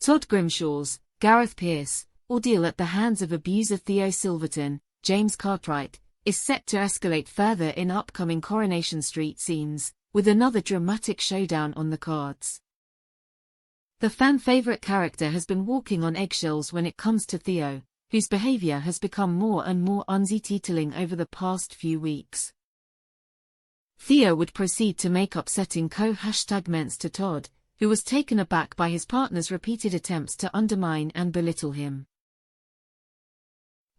Todd Grimshaw's Gareth Pierce ordeal at the hands of abuser Theo Silverton, James Cartwright, is set to escalate further in upcoming Coronation Street scenes, with another dramatic showdown on the cards. The fan-favorite character has been walking on eggshells when it comes to Theo, whose behavior has become more and more unsettling over the past few weeks. Theo would proceed to make upsetting co-comments to Todd, who was taken aback by his partner's repeated attempts to undermine and belittle him.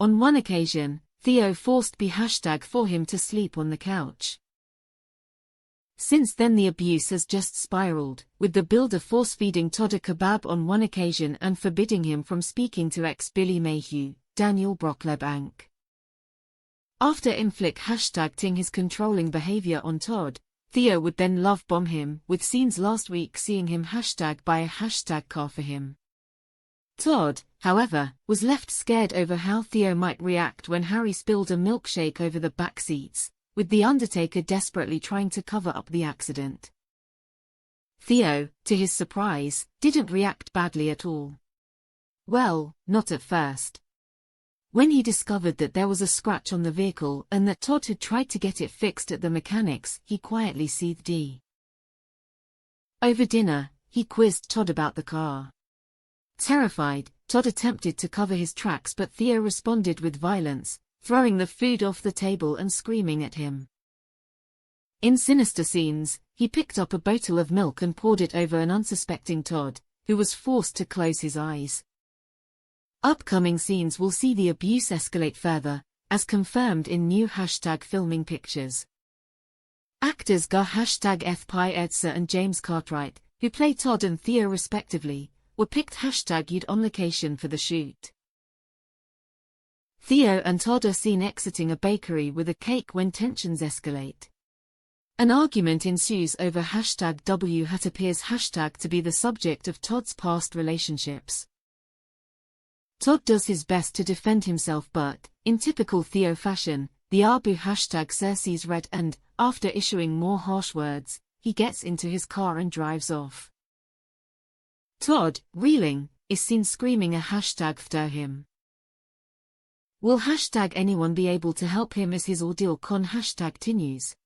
On one occasion, Theo forced B# for him to sleep on the couch. Since then the abuse has just spiraled, with the builder force-feeding Todd a kebab on one occasion and forbidding him from speaking to ex-Billy Mayhew, Daniel Brocklebank. After ting his controlling behavior on Todd, Theo would then love-bomb him, with scenes last week seeing him buy a car for him. Todd, however, was left scared over how Theo might react when Harry spilled a milkshake over the back seats, with The Undertaker desperately trying to cover up the accident. Theo, to his surprise, didn't react badly at all. Well, not at first. When he discovered that there was a scratch on the vehicle and that Todd had tried to get it fixed at the mechanics, he quietly seethed. Over dinner, he quizzed Todd about the car. Terrified, Todd attempted to cover his tracks, but Theo responded with violence, throwing the food off the table and screaming at him. In sinister scenes, he picked up a bottle of milk and poured it over an unsuspecting Todd, who was forced to close his eyes. Upcoming scenes will see the abuse escalate further, as confirmed in new filming pictures. Actors Gareth Pierce and James Cartwright, who play Todd and Theo respectively, were picked on location for the shoot. Theo and Todd are seen exiting a bakery with a cake when tensions escalate. An argument ensues over #what appears to be the subject of Todd's past relationships. Todd does his best to defend himself, but, in typical Theo fashion, the Abu sees red and, after issuing more harsh words, he gets into his car and drives off. Todd, reeling, is seen screaming a #for him. Will anyone be able to help him as his ordeal continues?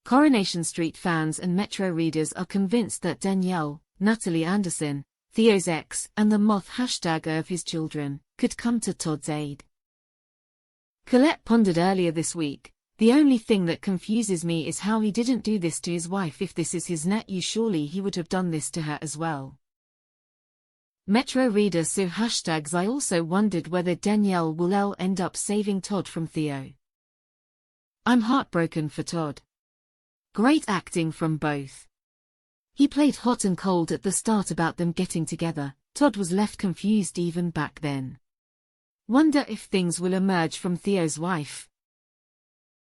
Coronation Street fans and Metro readers are convinced that Danielle, Natalie Anderson, Theo's ex, and the moth of his children, could come to Todd's aid. Colette pondered earlier this week, "The only thing that confuses me is how he didn't do this to his wife. If this is his nephew, surely he would have done this to her as well." Metro reader I also wondered whether Danielle will end up saving Todd from Theo. "I'm heartbroken for Todd. Great acting from both. He played hot and cold at the start about them getting together. Todd was left confused even back then. Wonder if things will emerge from Theo's wife."